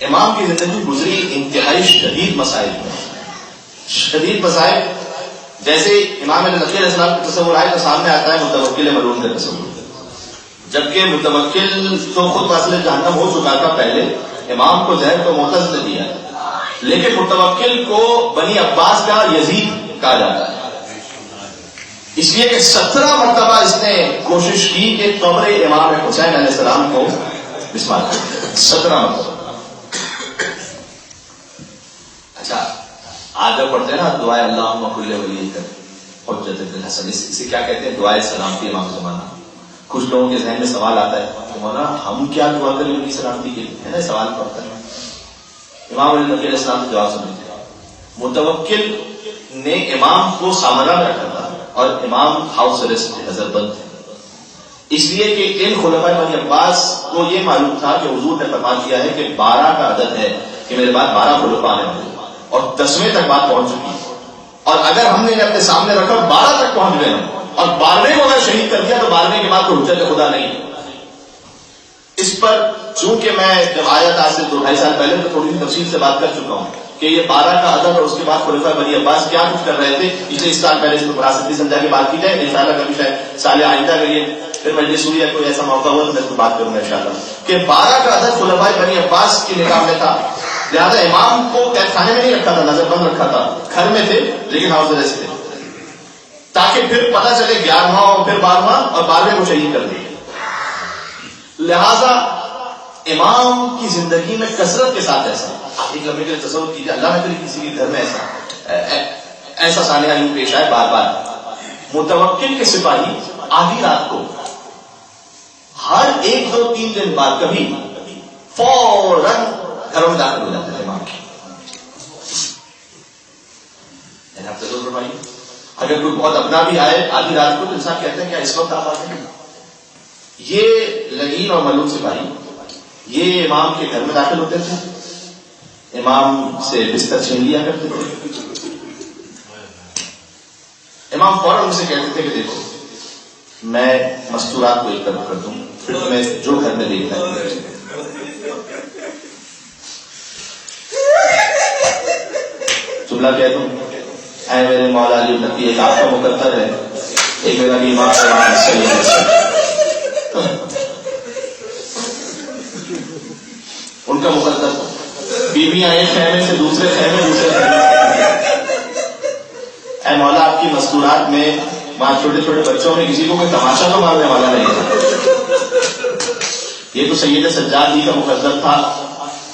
امام کی زندگی گزری انتہائی شدید مسائل میں، شدید مسائل. جیسے امام نقی علیہ السلام کا تصور آئے تو سامنے آتا ہے متوکل ملعون کا تصور، جبکہ متوکل تو خود واصل جہنم ہو چکا تھا پہلے. امام کو زہر تو معتز نے دیا، لیکن متوکل کو بنی عباس کا یزید کہا جاتا ہے، اس لیے کہ 17 مرتبہ اس نے کوشش کی کہ قبر امام حسین علیہ السلام کو بسمار کر 17 مرتبہ. اچھا آج جب پڑھتے ہیں نا دعائے اللہم کل ولی حجت الحسن، اسے کیا کہتے ہیں؟ دعائے سلامتی امام زمانہ. کچھ لوگوں کے ذہن میں سوال آتا ہے کہ مولانا ہم کیا دعا کریں ان کی سلامتی کے لیے، ہے نا سوال پڑتا ہے. امام علیہ نبی علیہ السلام سے جواب سنتے ہیں. متوکل نے امام کو سامراں میں رکھا تھا اور امام ہاؤس اریسٹ نظر بند تھے، اس لیے کہ ان خلفاء بنی عباس کو یہ معلوم تھا کہ حضور نے فرمان کیا ہے کہ 12 کا عدد ہے کہ میرے بعد 12 خلفاء آنے والے، اور 10ویں تک بات پہنچ چکی ہے. اور اگر ہم نے اپنے سامنے رکھا 12 تک پہنچ گئے اور 12ویں کو اگر شہید کر دیا تو 12ویں کے بعد تو حجت خدا نہیں ہے. اس پر چونکہ میں جب آیا تھا آج سے 2-2.5 سال پہلے تو تھوڑی سی تفصیل سے بات کر چکا ہوں کہ یہ 12 کا عدد اور اس کے بعد خلفاء بنی عباس کیا کچھ کر رہے تھے، اس لیے اس سال پہلے اس کو مناسب سمجھا کے بات کی جائے. انشاءاللہ کبھی شاید سال آئندہ اگر یہ پھر مجلس ہوئی یا کوئی ایسا موقع ہوا تو میں اس کو بات کروں گا انشاءاللہ کہ 12 کا عدد خلفاء بنی عباس کی نگاہ میں تھا. لہٰذا امام کو قید خانے میں نہیں رکھا تھا، نظر بند رکھا تھا، گھر میں تھے لیکن ہاؤس اریسٹ تھے، تاکہ پھر پتہ چلے 11واں اور پھر 12واں اور 12ویں کو شہید کر دیا. لہذا امام کی زندگی میں کثرت کے ساتھ ایسا آپ ایک لمحے کے لیے تصور کیجیے، اللہ نہ کرے کسی کے گھر میں ایسا سانحہ یوں پیش آئے بار بار. متوکل کے سپاہی آدھی رات کو ہر 1-2-3 دن بعد کبھی فوراً گھروں میں داخل ہو جاتے تھے امام کے. آپ تصور فرمائیے اگر کوئی بہت اپنا بھی آئے آدھی رات کو تو انسان کہتے ہیں کیا اس وقت آپ آتے ہیں. یہ لعین اور ملعون سپاہی یہ امام کے گھر میں داخل ہوتے تھے، امام سے بستر چھین لیا کرتے تھے. امام فوراً ان سے کہتے تھے کہ دیکھو میں مستورات کو ایک طرف کر دوں، پھر تمہیں جو گھر میں دیکھنا ہے. جملہ کہہ دوں اے میرے مولا علی نقی، ایک آپ کا مقدر ہے، ایک میرا امام ان کا مقدر. بیویاں ایک خیمے سے دوسرے خیمے اے مولا آپ کی مستورات میں وہاں چھوٹے چھوٹے بچوں میں کسی کو کوئی تماشا تو مارنے والا نہیں ہے. یہ تو سید سجاد جی کا مقدر تھا،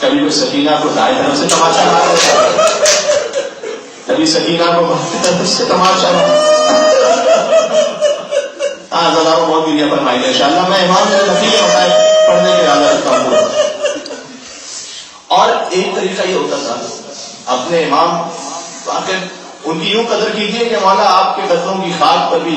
کبھی کوئی سکینہ کو دائیں طرف سے تماشا مار دیتا، کبھی سکینہ کو بائیں طرف سے تماشا مار. ذرا بہت گریا فرمائیں گے انشاءاللہ. میں امام نقی کے مسائل پڑھنے کے ارادہ رکھتا ہوں. اور ایک طریقہ یہ ہوتا تھا اپنے امام آخر ان کی یوں قدر کیجیے کہ مولا آپ کے قدموں کی خاک پر بھی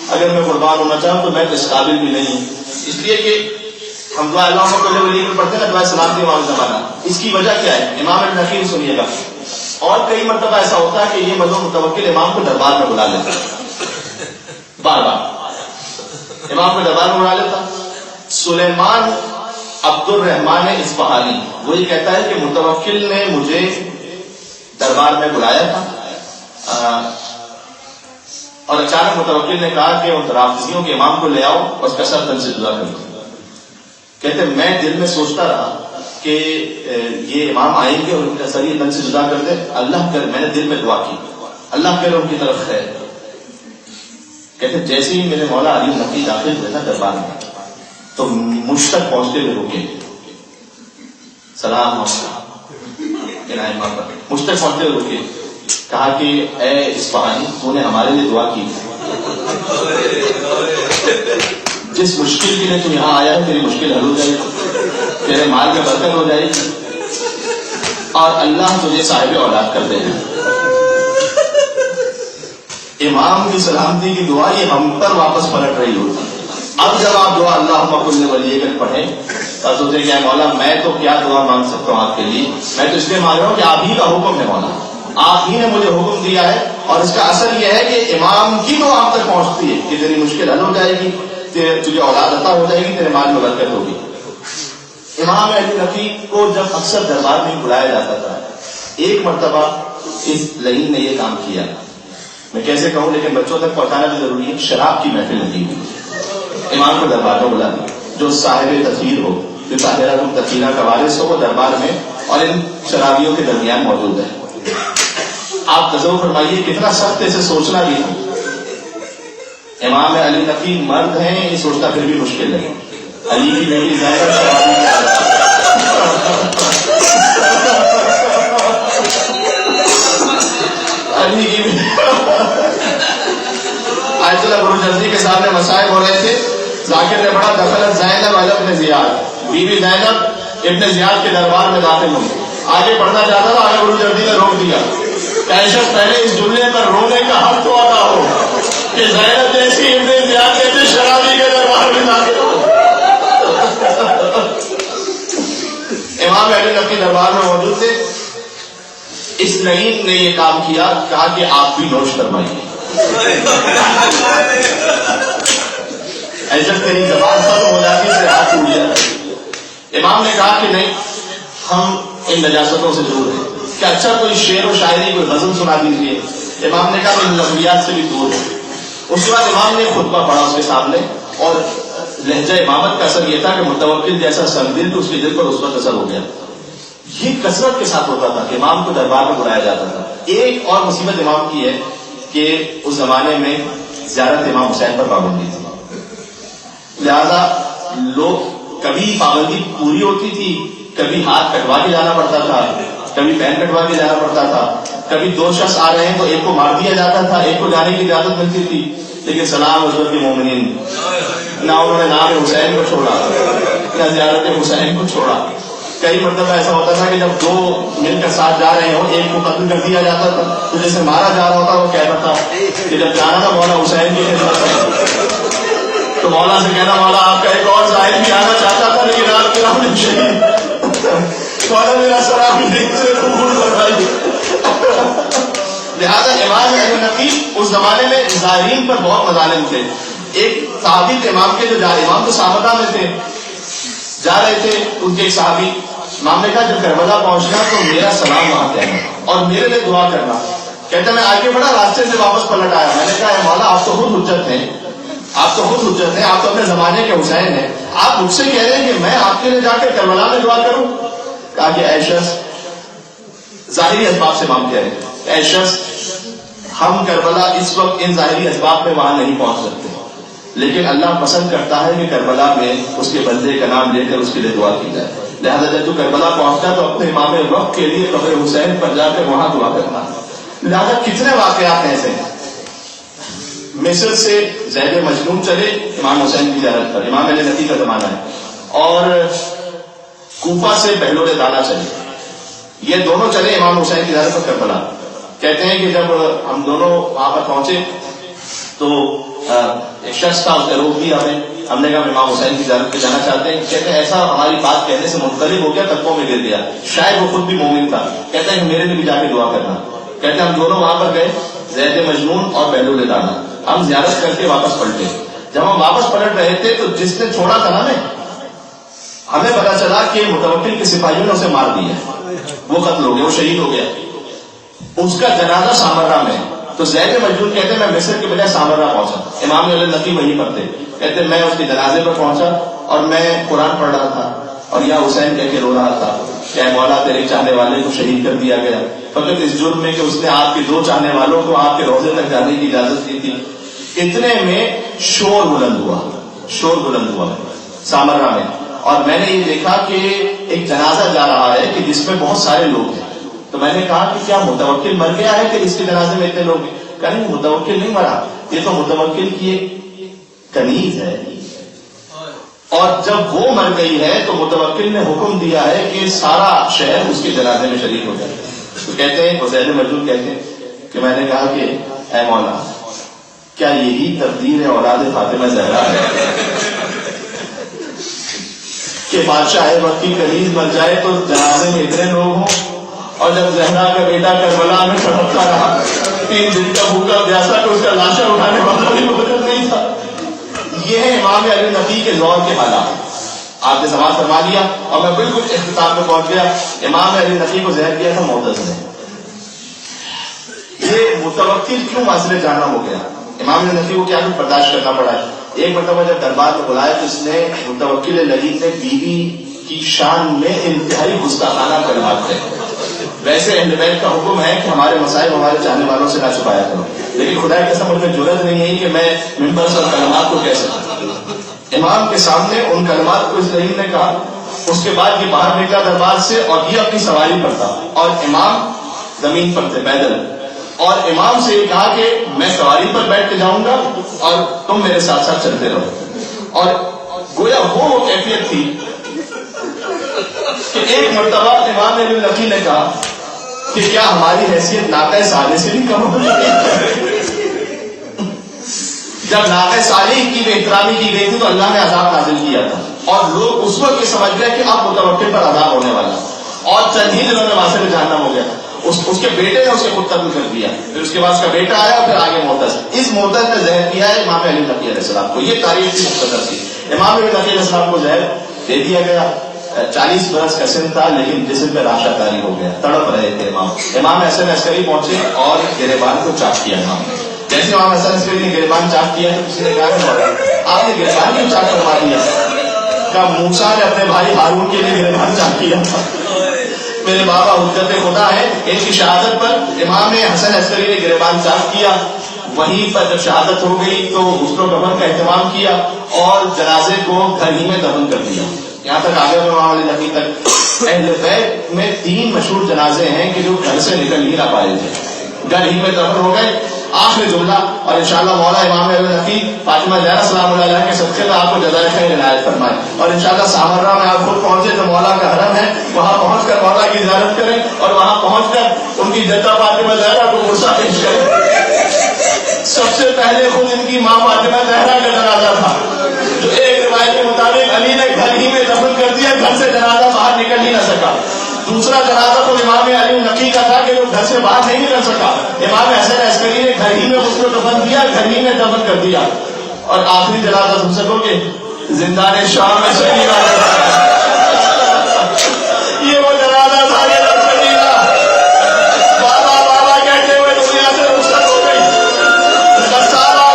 اگر میں قربان ہونا چاہوں تو میں تو اس قابل بھی نہیں ہوں. اس لیے کہ ہم دعا اللہ کو میں پڑھتے ہیں نا دعا سلامتی امام زمانہ. اس کی وجہ کیا ہے؟ امام نقی سنیے گا. اور کئی مرتبہ ایسا ہوتا ہے کہ یہ مظلوم متوکل امام کو دربار میں بلا لیتا بار بار امام کو دربار میں بلا لیتا. سلیمان عبد الرحمان اصفہانی وہ یہ کہتا ہے کہ متوکل نے مجھے دربار میں بلایا تھا اور اچانک متوکل نے کہا کہ ان رافضیوں کے امام کو لے آؤ اور اس کا سر تن سے جدا کر دو. کہتے میں دل میں سوچتا رہا کہ یہ امام آئیں گے اور ان کا سر یہ تن سے جدا کر دے. اللہ کر میں نے دل میں دعا کی اللہ کرے ان کی طرف خیر. کہتے جیسے ہی میرے مولا علی نقی داخل ہوئے نا دربار میں تو مجھ تک پہنچتے ہوئے رکے سلام مجھ تک پہنچتے ہوئے رکے کہا کہ اے اصفہانی تو نے ہمارے لیے دعا کی، جس مشکل کے لیے تو یہاں آیا ہے تیری مشکل حل ہو جائے گی، تیرے مال میں برکت ہو جائے گی اور اللہ تجھے صاحب اولاد کر دے گا. امام کی سلامتی کی دعا یہ ہم پر واپس پلٹ رہی ہوتی. اب جب آپ دعا اللہ کل ولی کر پڑھیں تو سوچے کہ مولا میں تو کیا دعا مانگ سکتا ہوں آپ کے لیے، میں تو اس لیے مانگ رہا ہوں کہ آپ ہی کا حکم ہے مولا، آپ ہی نے مجھے حکم دیا ہے. اور اس کا اثر یہ ہے کہ امام کی دعا آپ تک پہنچتی ہے کہ تیری مشکل حل ہو جائے گی، تجھے اولاد عطا ہو جائے گی، تیرے مال میں برکت ہوگی. امام علی نقی کو جب اکثر دربار میں بلایا جاتا تھا، ایک مرتبہ اس لعین نے یہ کام کیا، میں کیسے کہوں لیکن بچوں تک پہنچانا بھی ضروری ہے. شراب کی محفل لگی ہوئی، امام کو دربار میں بلا دیا. جو صاحب تطہیر ہو، جو طاہرہ تطہیرہ کا وارث ہو، وہ دربار میں اور ان شرابیوں کے درمیان موجود ہے. آپ تصور فرمائیے کتنا سخت اسے سوچنا بھی ہے. امام علی نقی مرد ہیں، یہ سوچنا پھر بھی مشکل ہے. علی کی بیٹی زینب شرابی کی علی کی آیت اللہ برجردی کے سامنے مسائل ہو رہے تھے. ذاکر نے پڑھا دخلت زینب علی ابن زیاد، بیوی زینب ابن زیاد کے دربار میں داخل ہوئی. آگے پڑھنا چاہتا تھا، آگے برجردی نے روک دیا. کیشف پہلے اس جملے پر رونے کا حق تو ادا ہو کہ زینب جیسی ابن زیاد کہتے شرابی کے دربار میں داخل ہو. امام علی نقی دربار میں موجود تھے. اس لعین نے یہ کام کیا، کہا کہ آپ بھی نوش فرمائیے. ایسا تیری زبان ختم ہو جاتی ہے، ہاتھ ٹوٹ جاتا. امام نے کہا کہ نہیں، ہم ان نجاستوں سے دور ہیں. کہ اچھا کوئی شعر و شاعری، کوئی غزل سنا دیجیے. امام نے کہا کہ ان لغویات سے بھی دور ہے. اس کے بعد امام نے خطبہ پڑھا اس کے سامنے، اور لہجہ امامت کا اثر یہ تھا کہ متوکل جیسا سنگدل تو اس کے دل پر اس وقت اثر ہو گیا. یہ کثرت کے ساتھ ہوتا تھا کہ امام کو دربار میں بلایا جاتا تھا. ایک اور مصیبت امام کی ہے کہ اس زمانے میں زیارت امام حسین پر پابندی تھی، لہذا لوگ کبھی پابندی پوری ہوتی تھی، کبھی ہاتھ کٹوا کے جانا پڑتا تھا، کبھی پین کٹوا کے جانا پڑتا تھا. کبھی دو شخص آ رہے ہیں تو ایک کو مار دیا جاتا تھا، ایک کو جانے کی اجازت ملتی تھی. لیکن سلام حضرت کے مومنین، نہ انہوں نے نام حسین کو چھوڑا نہ زیارت حسین کو چھوڑا. کئی مرتبہ ایسا ہوتا تھا کہ جب دو مل کر ساتھ جا رہے ہوں، ایک کو قتل کر دیا جاتا تھا تو جیسے مارا جا رہا ہوتا وہ کہتا تھا کہ جب جانا تھا مولا حسین کی خدمت میں تو مولا سے کہنا مولا آپ کا ایک اور ظاہر بھی آنا چاہتا تھا لیکن آپ کی راہ میں شہید مولا میرا سلام سے قبول فرمائیے. لہٰذا امام علی نقی اس زمانے میں ظاہرین پر بہت مظالم تھے. ایک صحابی تھے امام کے، جو امام تو سامدہ میں تھے، جا رہے تھے. ان کے ایک صحابی امام نے کہا جب کربلا پہنچنا تو میرا سلام وہاں کہنا اور میرے لیے دعا کرنا. کہتے میں آگے بڑھا، راستے سے واپس پلٹ آیا. میں نے کہا اے مولا آپ تو خود حجت ہیں، آپ تو خود حجت ہیں، آپ تو اپنے زمانے کے حسین ہیں، آپ مجھ سے کہہ رہے ہیں کہ میں آپ کے لیے جا کر کربلا میں دعا کروں. کہا کہ اے شخص، ظاہری اسباب سے امام کہہ رہے ہیں، اے شخص ہم کربلا اس وقت ان ظاہری اسباب میں وہاں نہیں پہنچ سکتے، لیکن اللہ پسند کرتا ہے کہ کربلا میں اس کے بندے کا نام لے کر اس کے لیے دعا کی جائے. لہٰذا جب تو کربلا پہنچتا تو اپنے امام وقت کے لیے قبر حسین پر جا کر وہاں دعا کرنا. لہٰذا کتنے واقعات ایسے ہیں. مصر سے زید مجنون چلے امام حسین کی زیارت پر، امام علی نقی کا زمانہ ہے، اور کوفہ سے بہلول دانا چلے. یہ دونوں چلے امام حسین کی زیارت پر کربلا. کہتے ہیں کہ جب ہم دونوں وہاں پر پہنچے تو ایک شخص تھا، اس نے روک دیا ہمیں. ہم نے کہا امام حسین کی زیارت پہ جانا چاہتے ہیں. کہتے ہیں ایسا ہماری بات کہنے سے منقلب ہو گیا، تکوں میں گر گیا. شاید وہ خود بھی مومن تھا. کہتے ہیں کہ میرے لیے بھی جا کے دعا کرنا. کہتے ہیں ہم دونوں وہاں پر گئے، زید مجنون اور بہلول دانا. ہم زیارت کر کے واپس پلٹے. جب ہم واپس پلٹ رہے تھے تو جس نے چھوڑا تھا نا ہمیں پتا چلا کہ متوکل کے سپاہیوں نے اسے مار دیا، وہ قتل ہو گیا، وہ شہید ہو گیا. اس کا جنازہ سامرا میں. تو زید مجنون کہتے ہیں میں مصر کے بجائے سامرا پہنچا. امام علی نقی وہیں پر تھے. کہتے ہیں میں اس کے جنازے پر پہنچا اور میں قرآن پڑھ رہا تھا اور یا حسین کہہ کے رو رہا تھا کہ اے مولا تیرے چاہنے والے کو شہید کر دیا گیا فقط اس جرم میں کہ اس نے آپ کے دو چاہنے والوں کو آپ کے روضے تک جانے کی اجازت دی تھی. اتنے میں شور بلند ہوا سامرا میں. اور میں نے یہ دیکھا کہ ایک جنازہ جا رہا ہے کہ جس میں بہت سارے لوگ ہیں. تو میں نے کہا کہ کیا متوکل مر گیا ہے کہ اس کے جنازے میں اتنے لوگ ہیں؟ کہا نہیں، متوکل نہیں مرا، یہ تو متوکل کی ایک کنیز ہے. اور جب وہ مر گئی ہے تو متوکل نے حکم دیا ہے کہ سارا شہر اس کے جنازے میں شریک ہو جائے. تو کہتے ہیں حسین مجنون کہتے ہیں کہ میں نے کہا کہ اے مولا کیا یہی تقدیر ہے اولاد فاطمہ زہرا ہے کہ بادشاہ وقت کی کنیز مر جائے تو جنازے میں اتنے لوگ ہوں؟ اور جب زہرا کا بیٹا کربلا میں تڑپتا رہا 3 دن کا بھوکا پیاسا تو اس کا لاشا اٹھانے والا بھی موجود نہیں تھا. یہ ہے امام علی نقی کے دور کے حالات. آپ نے سماعت فرما لیا اور میں بالکل اختتام میں پہنچ گیا. امام علی نقی کو زہر دیا تھا معتز نے. یہ متوکل کیوں معذرت جانا ہو گیا؟ امام علی نقی کو کیا کچھ برداشت کرنا پڑا ہے. ایک مرتبہ جب دربار میں بلایا تو اس نے متوکل لگید نے بیوی کی شان میں انتہائی گستاخانہ کلمات کہے. ویسے اہل بیت کا حکم ہے کہ ہمارے مسائل ہمارے چاہنے والوں سے نہ چھپایا کرو، لیکن خدا کی قسم مجھ میں جرأت نہیں ہے کہ میں ممبر سے کلمات کو کہہ سکوں. امام کے سامنے ان کلمات کو اس لعین نے کہا. اس کے بعد یہ باہر نکلا دربار سے اور یہ اپنی سواری پر تھا اور امام زمین پر تھے پیدل، اور امام سے یہ کہا کہ میں سواری پر بیٹھ کے جاؤں گا اور تم میرے ساتھ ساتھ چلتے رہو. اور گویا وہ کیفیت تھی کہ ایک مرتبہ امام علی نقی نے کہا کہ کیا ہماری حیثیت ناقہ صالح سے بھی کم ہو گئی؟ جب ناقہ صالح کی بے احترامی کی گئی تھی تو اللہ نے عذاب نازل کیا تھا اور لوگ اس وقت یہ سمجھ گئے کہ اب متوکل پر عذاب ہونے والا، اور چند ہی دنوں میں وہاں سے جہنم ہو گیا. اس کے بیٹے نے اسے خود قتل کر دیا، پھر اس کے بعد اس کا بیٹا آیا اور پھر آگے معتز. اس معتز نے زہر دیا ہے امام علی نقی علیہ السلام کو. یہ تاریخ کی مختصر تھی. امام علی نقی علیہ السلام کو زہر دے دیا گیا. 40 برس کا سن تھا لیکن جسم پہ راشا کاری ہو گیا، تڑپ رہے تھے امام حسن عسکری پہنچے اور گریبان کو چاک کیا امام نے. جیسے امام حسن عسکری نے گریبان چاک کیا تو کسی نے کہا آپ نے گریبان کیوں چاک کروا دیا؟ کہا موسیٰ نے اپنے بھائی ہارون کے لیے گریبان چاک کیا تھا. میرے بابا حجت خدا ہے، ان کی شہادت پر امام حسن عسکری نے گریبان چاک کیا. وہیں پر جب شہادت ہو گئی تو غسل و کفن کا اہتمام کیا اور جنازے کو گھر ہی میں دفن کر دیا. یہاں تک آگے امام علی نقی تک. اہل بیت میں 3 مشہور جنازے ہیں کہ جو گھر سے نکل ہی نہ پائے تھے، گھر ہی میں دفن ہو گئے. آخر جملہ اور انشاءاللہ مولا امام علی نقی فاطمہ زہرا سلام اللہ علیہ کے صدقے میں آپ کو جزائے خیر عنایت فرمائے. اور انشاءاللہ سامرہ میں آپ خود پہنچے تو مولا کا حرم ہے، وہاں پہنچ کر مولا کی زیارت کریں اور وہاں پہنچ کر ان کی جدہ فاطمہ زہرا کو غصہ پیش کریں. سب سے پہلے خود ان کی ماں فاطمہ زہرا کا جنازہ تھا جو ایک روایت کے مطابق علی نے گھر ہی میں دفن کر دیا، گھر سے جنازہ باہر نکل ہی نہ سکا. دوسرا جنازہ تو امام علی نقی کا تھا کہ جو گھر سے باہر نہیں نکل سکا. امام حسن عسکری نے گھر ہی میں اس کو دفن کیا، گھر ہی میں دفن کر دیا. اور آخری جنازہ سن سکو گے زندان شام میں سکینہ یہ وہ جنازہ تھا کہ سکینہ بابا بابا کہتے ہوئے دنیا سے رخصت ہو گئی. سارا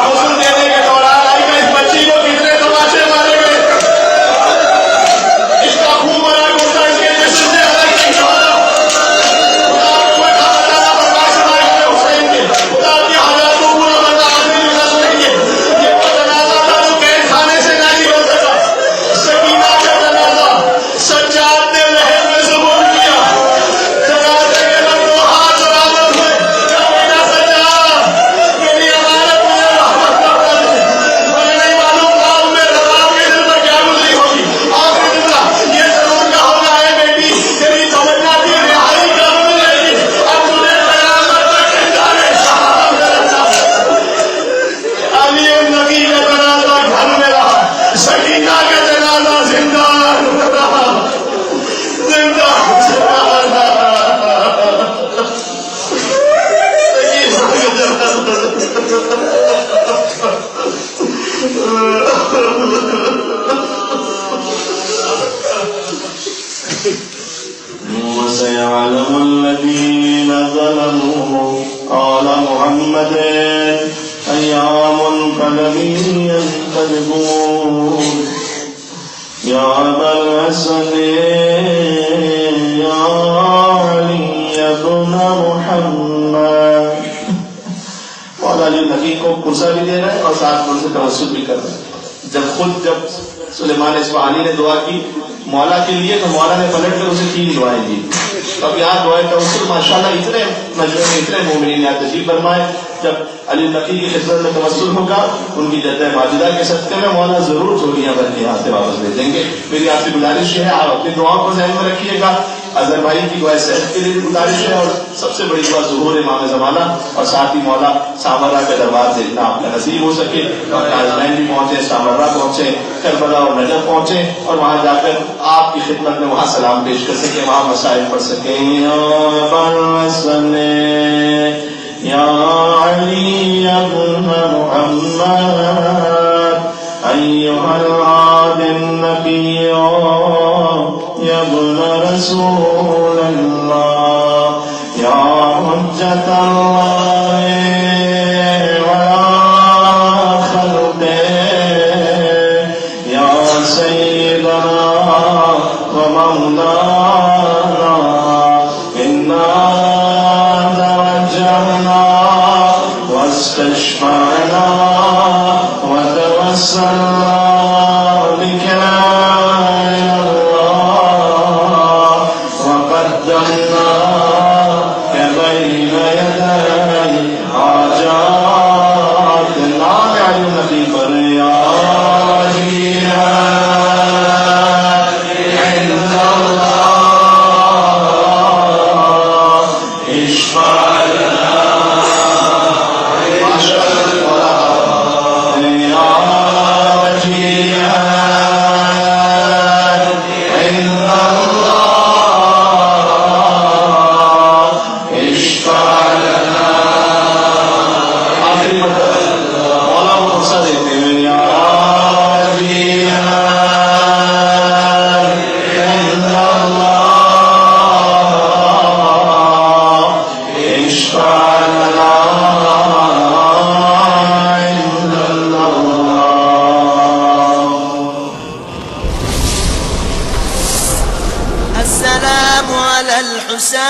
غسل دینے کے دوران آئی کہ اس بچی کو کتنے تماشے مارے گئے، اس کا خوب بڑا گوشہ اس کے جسم سے الگ نہیں چھوڑا. خدا کو میں کھانا جانا برداشت نہ کرے حسین کے، خدا کی حالات کو پورا برداشت نہیں کر سکیں گے. یہ وہ جنازہ تھا جو قید خانے سے نہیں نکل سکا. سکینہ کا جنازہ سجاد نے لہر میں ثبوت کیا. جنازے کے بعد وہ ہاتھ برابر ہوئے کہ میرا سجاد میری امانت مجھے واپس کروا دے. مجھے نہیں معلوم قوم میں رضا کے دل پر کیا گزری ہوگی. آخری جملہ یہ ضرور کہا ہوگا ہے بیٹی تیری تمنا کی رہائی کب ملے گی، اب تجھے قیامت تک جانے علی نبی کا جنازہ گھر میں رہا، سکینہ کا جنازہ زندہ رہا، زندہ رہا. وسيعلم الذين ظلموا قال محمد أيام فلم ينقلبون يا أبا الحسن يا علي بن محمد. مولا علی نقی کو کرسا بھی دے رہے ہیں اور ساتھ ان سے توسل بھی کر رہے ہیں. جب سلیمان اصفہانی نے دعا کی مولا کے لیے تو مولا نے پلٹ کر اسے 3 دعائیں دی. اب یہاں دعائیں توسل ماشاءاللہ اتنے مجموعے میں اتنے مومنین یہاں تشریف فرمائے. جب علی نقی کی خدمت میں توسل ہوگا ان کی جدہ ماجدہ کے صدقے میں مولا ضرور جھولیاں بھر کے یہاں سے واپس بھیجیں گے. میری آپ سے گزارش ہے آپ اپنی دعاؤں کو ذہن میں رکھیے گا. اظہر بھائی کی دعائیں صحت کے لیے گزارش ہے اور سب سے بڑی دعا ظہور امام زمانہ اور ساتھ ہی مولا سامرہ کے دربار دیکھنا آپ کا نصیب ہو سکے. ناظرین بھی پہنچے، سامرہ پہنچے، کربلا اور نجف پہنچے اور وہاں جا کر آپ کی خدمت میں وہاں سلام پیش کر سکیں، وہاں مسائل پڑھ سکیں. یا علی ابن محمد أيها العاد النبي يا ابن رسول الله يا حجة الله ويا خلقه يا سيدنا ومولانا إنا توجهنا واستشفعنا وتوسلنا بك إلى الله وقدمناك بين يدي حاجاتنا يا النبي يا راجيا عند الله اشفع لنا السلام على الحسين